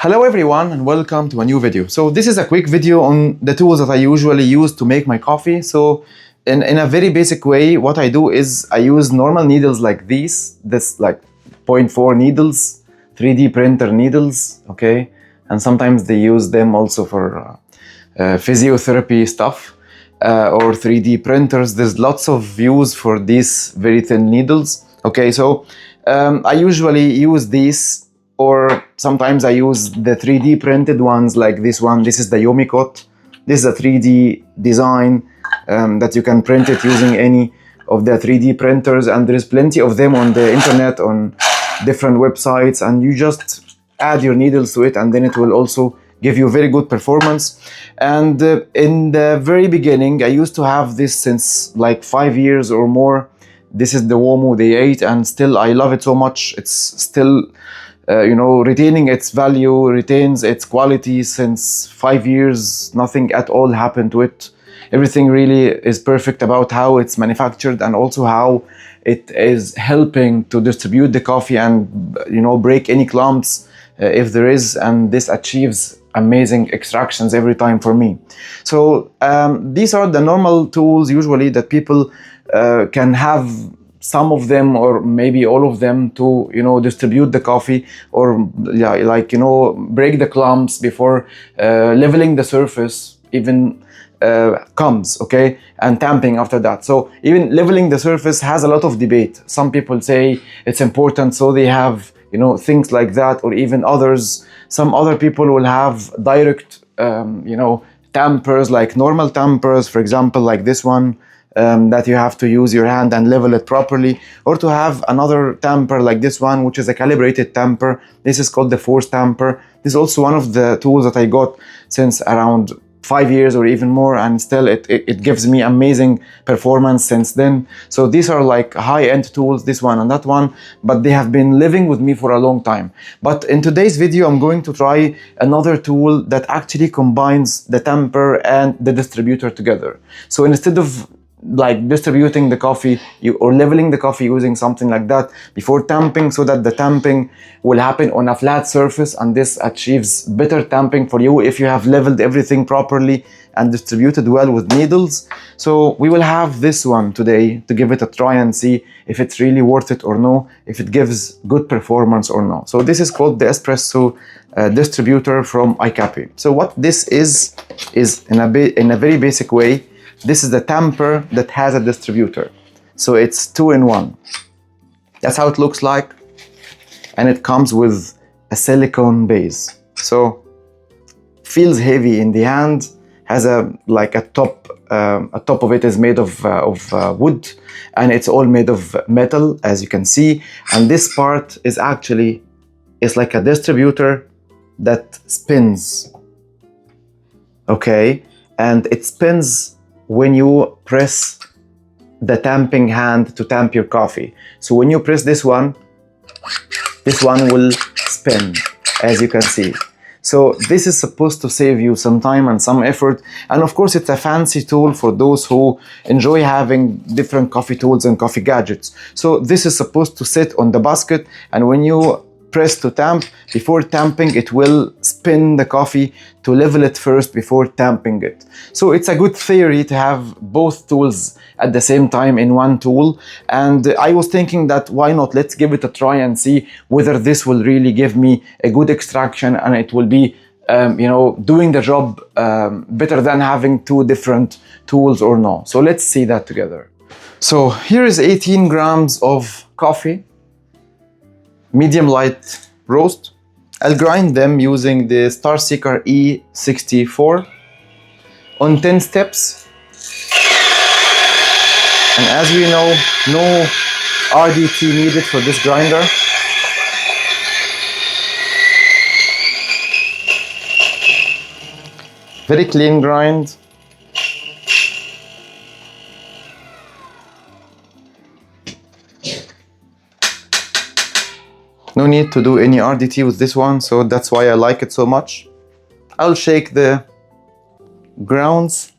Hello everyone and welcome to a new video. So this is a quick video on the tools that I usually use to make my coffee. So in a very basic way, what I do is I use normal needles like this like 0.4 needles, 3D printer needles, okay? And sometimes they use them also for physiotherapy stuff or 3D printers. There's lots of use for these very thin needles, okay? So I usually use these, or sometimes I use the 3D printed ones like this one. This is the Yomicot. This is a 3D design that you can print it using any of the 3D printers, and there is plenty of them on the internet on different websites, and you just add your needles to it and then it will also give you very good performance. And in the very beginning I used to have this since like 5 years or more. This is the Womu D8 and still I love it so much. It's still retaining its value, retains its quality since 5 years. Nothing at all happened to it. Everything really is perfect about how it's manufactured and also how it is helping to distribute the coffee and break any clumps if there is, and this achieves amazing extractions every time for me. So these are the normal tools usually that people can have, some of them or maybe all of them, to distribute the coffee or break the clumps before leveling the surface even comes, okay, and tamping after that. So even leveling the surface has a lot of debate. Some people say it's important, so they have things like that, or even others. Some other people will have direct tampers, like normal tampers, for example, like this one, that you have to use your hand and level it properly, or to have another tamper like this one, which is a calibrated tamper. This is called the force tamper. This is also one of the tools that I got since around 5 years or even more, and still it gives me amazing performance since then. So these are like high-end tools, this one and that one, but they have been living with me for a long time. But in today's video I'm going to try another tool that actually combines the tamper and the distributor together. So instead of like distributing the coffee or leveling the coffee using something like that before tamping, so that the tamping will happen on a flat surface, and this achieves better tamping for you if you have leveled everything properly and distributed well with needles. So we will have this one today to give it a try and see if it's really worth it or no, if it gives good performance or no. So this is called the Espresso distributor from IKAPE. So what this is in a very basic way, this is the tamper that has a distributor. So it's 2-in-1. That's how it looks like. And it comes with a silicone base. So feels heavy in the hand, has a top of it is made of wood, and it's all made of metal, as you can see. And this part is actually, it's like a distributor that spins. Okay, and it spins when you press the tamping hand to tamp your coffee. So when you press this one will spin, as you can see. So this is supposed to save you some time and some effort. And of course, it's a fancy tool for those who enjoy having different coffee tools and coffee gadgets. So this is supposed to sit on the basket, and when you press to tamp, before tamping it will spin the coffee to level it first before tamping it. So it's a good theory to have both tools at the same time in one tool, and I was thinking that why not, let's give it a try and see whether this will really give me a good extraction and it will be doing the job better than having two different tools or no. So let's see that together. So here is 18 grams of coffee, medium light roast. I'll grind them using the Starseeker E64 on 10 steps. And as we know, no RDT needed for this grinder. Very clean grind. No need to do any RDT with this one, so that's why I like it so much. I'll shake the grounds.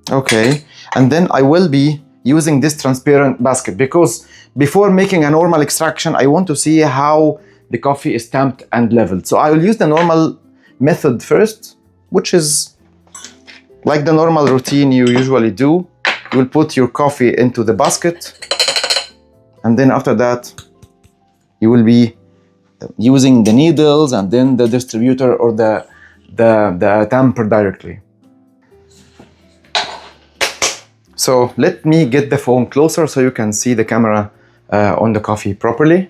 Okay, and then I will be using this transparent basket, because before making a normal extraction, I want to see how the coffee is tamped and leveled. So I will use the normal method first, which is like the normal routine you usually do. You will put your coffee into the basket, and then after that, you will be using the needles and then the distributor or the tamper directly. So let me get the phone closer so you can see the camera on the coffee properly.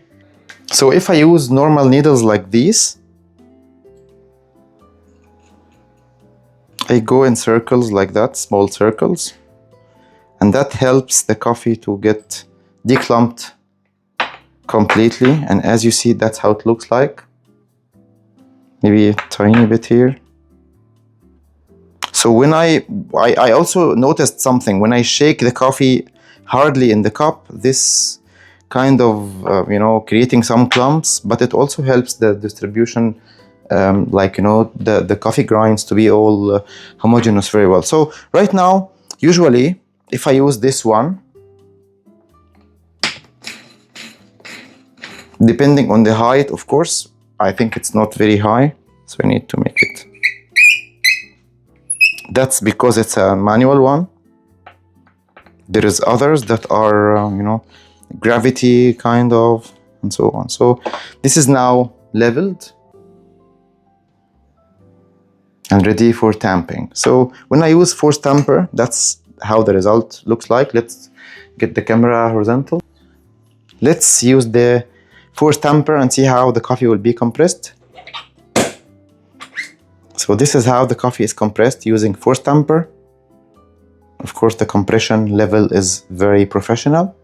So if I use normal needles like these, I go in circles like that, small circles, and that helps the coffee to get declumped completely. And as you see, that's how it looks like. Maybe a tiny bit here. So when I also noticed something. When I shake the coffee hardly in the cup, this kind of, creating some clumps, but it also helps the distribution, the coffee grinds to be all homogeneous very well. So right now, usually, if I use this one, depending on the height, of course, I think it's not very high, so I need to make it. That's because it's a manual one. There is others that are, gravity kind of, and so on. So this is now leveled and ready for tamping. So when I use force tamper, that's how the result looks like. Let's get the camera horizontal. Let's use the force tamper and see how the coffee will be compressed. So this is how the coffee is compressed using force tamper. Of course, the compression level is very professional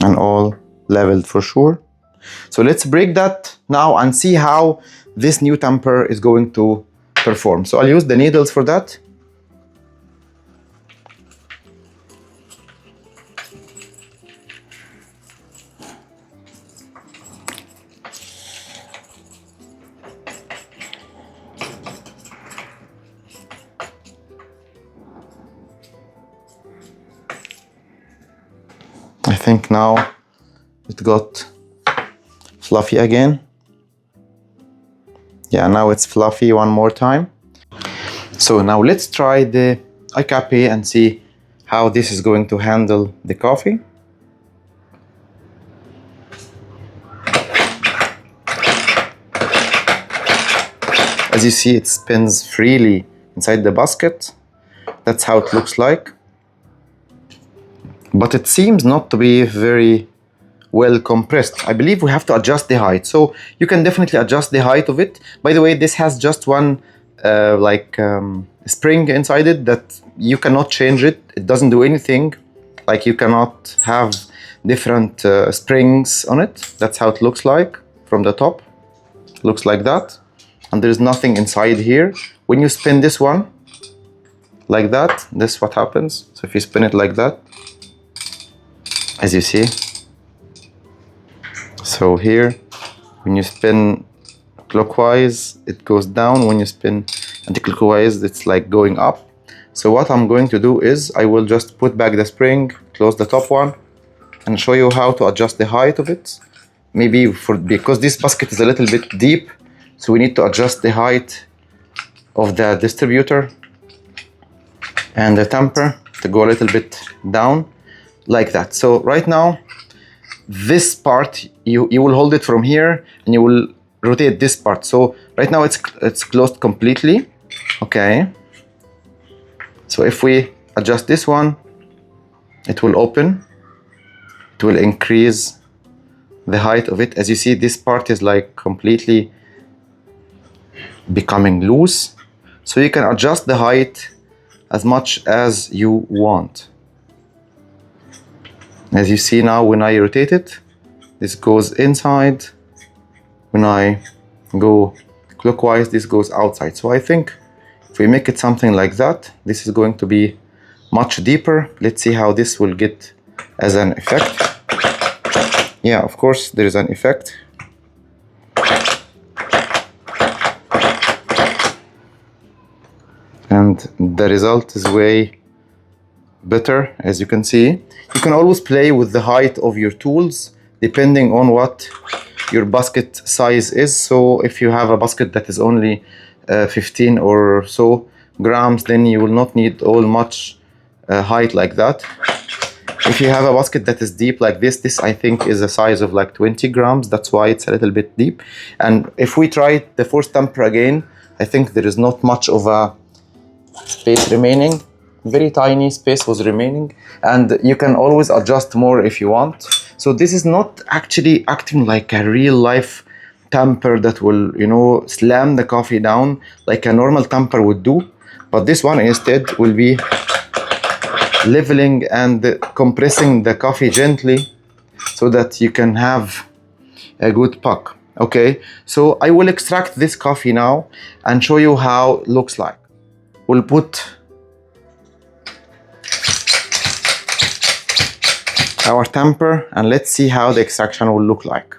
and all leveled for sure. So let's break that now and see how this new tamper is going to perform. So I'll use the needles for that. I think now it got fluffy again. Yeah, now it's fluffy one more time. So now let's try the IKAPE and see how this is going to handle the coffee. As you see, it spins freely inside the basket. That's how it looks like. But it seems not to be very well compressed. I believe we have to adjust the height. So you can definitely adjust the height of it. By the way, this has just one spring inside it that you cannot change it. It doesn't do anything. Like you cannot have different springs on it. That's how it looks like from the top. It looks like that. And there's nothing inside here. When you spin this one like that, this is what happens. So if you spin it like that, as you see. So here, when you spin clockwise, it goes down. When you spin anti-clockwise, it's like going up. So what I'm going to do is I will just put back the spring, close the top one, and show you how to adjust the height of it. Maybe because this basket is a little bit deep, so we need to adjust the height of the distributor and the tamper to go a little bit down. Like that. So right now, this part, you will hold it from here and you will rotate this part. So right now it's closed completely. Okay. So if we adjust this one, it will open. It will increase the height of it. As you see, this part is like completely becoming loose. So you can adjust the height as much as you want. As you see now, when I rotate it, this goes inside. When I go clockwise, this goes outside. So I think if we make it something like that, this is going to be much deeper. Let's see how this will get as an effect. Yeah, of course, there is an effect. And the result is way better, as you can see. You can always play with the height of your tools depending on what your basket size is. So if you have a basket that is only 15 or so grams, then you will not need all much height like that. If you have a basket that is deep like this I think is a size of like 20 grams. That's why it's a little bit deep. And if we try the force tamper again, I think there is not much of a space remaining. Very tiny space was remaining, and you can always adjust more if you want. So this is not actually acting like a real life tamper that will, you know, slam the coffee down like a normal tamper would do, but this one instead will be leveling and compressing the coffee gently so that you can have a good puck. Okay, so I will extract this coffee now and show you how it looks like. We'll put our tamper and let's see how the extraction will look like.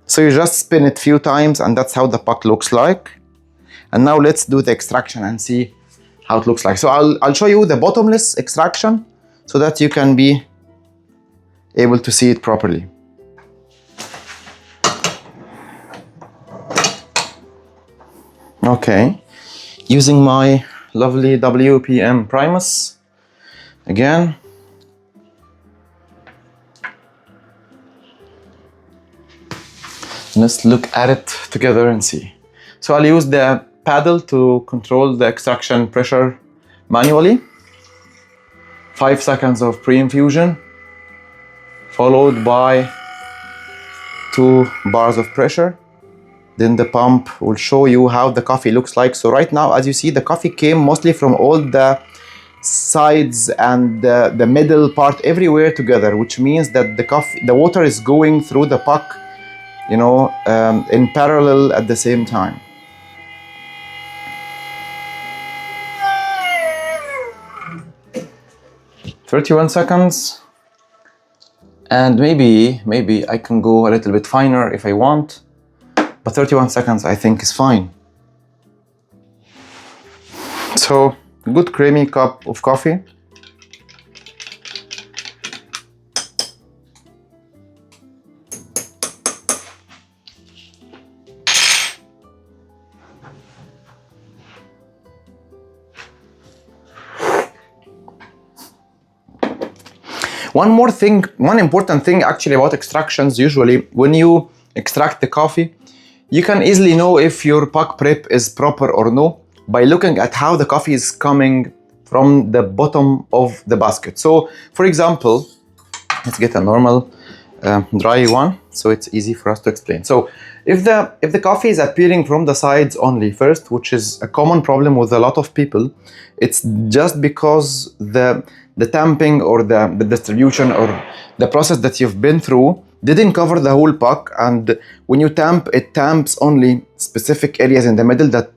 So you just spin it a few times and that's how the puck looks like. And now let's do the extraction and see how it looks like. So I'll show you the bottomless extraction so that you can be able to see it properly. Okay, using my lovely WPM Primus again. Let's look at it together and see. So I'll use the paddle to control the extraction pressure manually. 5 seconds of pre-infusion, followed by 2 bars of pressure. Then the pump will show you how the coffee looks like. So right now, as you see, the coffee came mostly from all the sides and the middle part everywhere together, which means that the water is going through the puck, you know, in parallel at the same time. "31 seconds, and maybe I can go a little bit finer if I want, but 31 seconds I think is fine. So, good creamy cup of coffee. One important thing actually about extractions, usually when you extract the coffee, you can easily know if your puck prep is proper or no by looking at how the coffee is coming from the bottom of the basket. So for example, let's get a normal dry one so it's easy for us to explain. So if the coffee is appearing from the sides only first, which is a common problem with a lot of people, it's just because the tamping or the distribution or the process that you've been through didn't cover the whole puck, and when you tamp, it tamps only specific areas in the middle that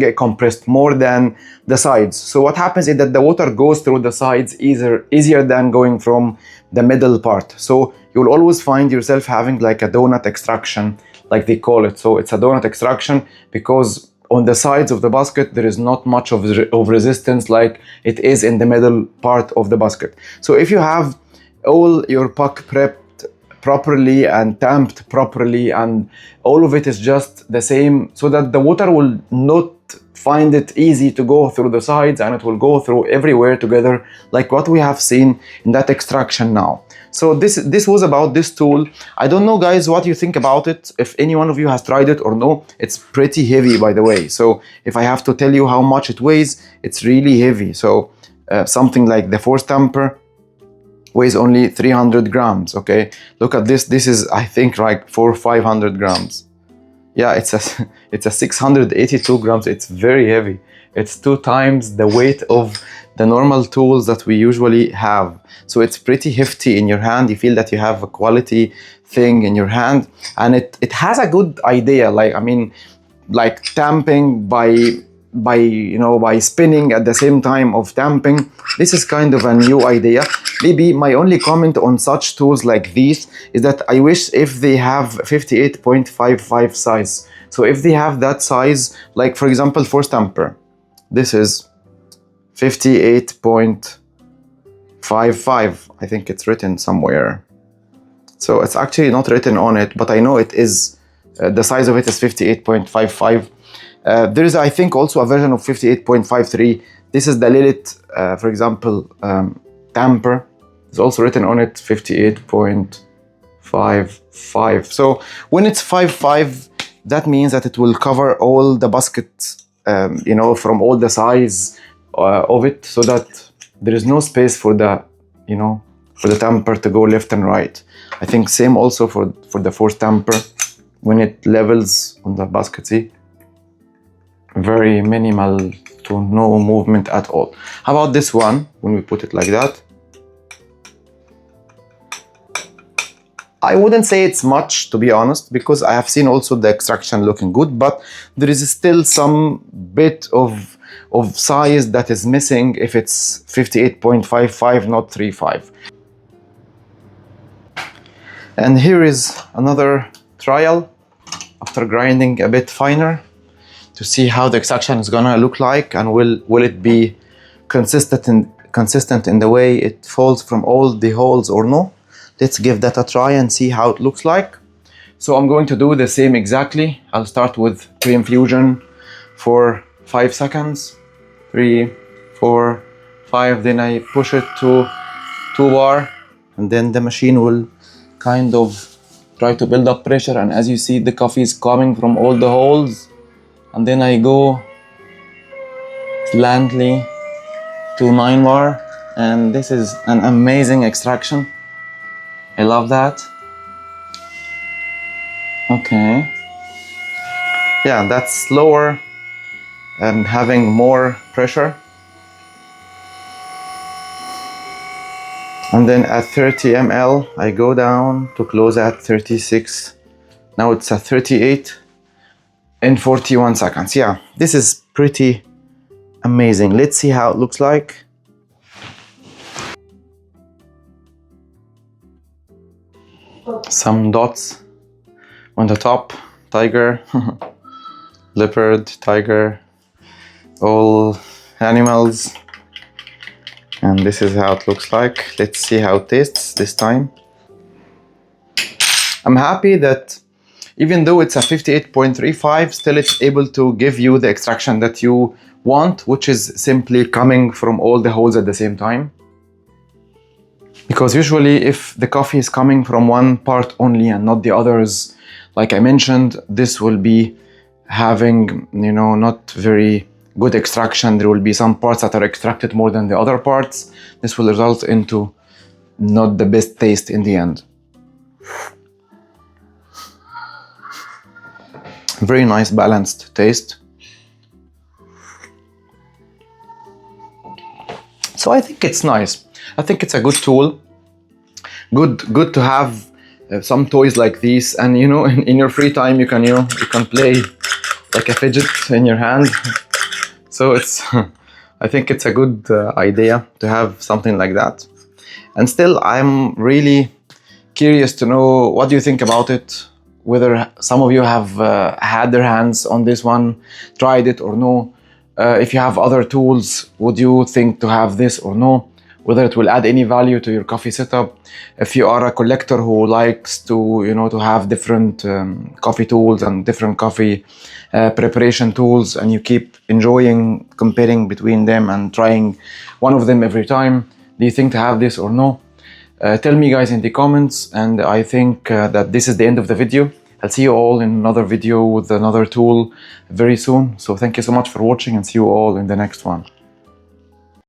get compressed more than the sides. So what happens is that the water goes through the sides easier than going from the middle part. So you'll always find yourself having like a donut extraction, like they call it. So it's a donut extraction because on the sides of the basket there is not much of resistance like it is in the middle part of the basket. So if you have all your puck prepped properly and tamped properly and all of it is just the same, so that the water will not find it easy to go through the sides and it will go through everywhere together, like what we have seen in that extraction now. So this was about this tool. I don't know, guys, what you think about it, if any one of you has tried it or no. It's pretty heavy, by the way. So if I have to tell you how much it weighs, it's really heavy. So something like the force tamper weighs only 300 grams, okay? Look at this. This is, I think, like 400 or 500 grams. Yeah, it's a 682 grams. It's very heavy. It's 2 times the weight of the normal tools that we usually have. So it's pretty hefty in your hand. You feel that you have a quality thing in your hand, and it has a good idea. Like, I mean, like tamping by spinning at the same time of tamping. This is kind of a new idea. Maybe my only comment on such tools like these is that I wish if they have 58.55 size. So if they have that size, like for example, force tamper, this is 58.55. 5.5. I think it's written somewhere. So it's actually not written on it, but I know it is, the size of it is 58.55. There is, I think, also a version of 58.53. This is the Lilith, for example, Tamper. It's also written on it 58.55. So when it's 5.5, that means that it will cover all the basket, you know, from all the size of it, so that there is no space for the, you know, for the tamper to go left and right. I think same also for the fourth tamper. When it levels on the basket, see? Very minimal to no movement at all. How about this one, when we put it like that? I wouldn't say it's much, to be honest, because I have seen also the extraction looking good, but there is still some bit of size that is missing if it's 58.55, not 3.5. And here is another trial after grinding a bit finer to see how the extraction is gonna look like, and will it be consistent in the way it falls from all the holes or no. Let's give that a try and see how it looks like. So I'm going to do the same exactly. I'll start with pre-infusion for 5 seconds. 3, 4, 5. Then I push it to 2 bar, and then the machine will kind of try to build up pressure. And as you see, the coffee is coming from all the holes. And then I go slantly to 9 bar, and this is an amazing extraction. I love that. Okay. Yeah, that's slower and having more pressure. And then at 30 ml, I go down to close at 36. Now it's at 38 in 41 seconds. Yeah, this is pretty amazing. Let's see how it looks like. Some dots on the top, tiger, leopard, tiger, all animals. And this is how it looks like. Let's see how it tastes this time. I'm happy that even though it's a 58.35, still it's able to give you the extraction that you want, which is simply coming from all the holes at the same time. Because usually if the coffee is coming from one part only and not the others, like I mentioned, this will be having, you know, not very good extraction. There will be some parts that are extracted more than the other parts. This will result into not the best taste in the end. Very nice balanced taste. So I think it's nice. I think it's a good tool. Good to have some toys like these, and you know, in your free time you can, you know, you can play like a fidget in your hand. So it's I think it's a good idea to have something like that. And still, I'm really curious to know what do you think about it, whether some of you have had their hands on this one, tried it or no. If you have other tools, would you think to have this or no? Whether it will add any value to your coffee setup. If you are a collector who likes to, you know, to have different coffee tools and different coffee preparation tools, and you keep enjoying comparing between them and trying one of them every time, do you think to have this or no? Tell me guys in the comments, and I think that this is the end of the video. I'll see you all in another video with another tool very soon. So thank you so much for watching, and see you all in the next one.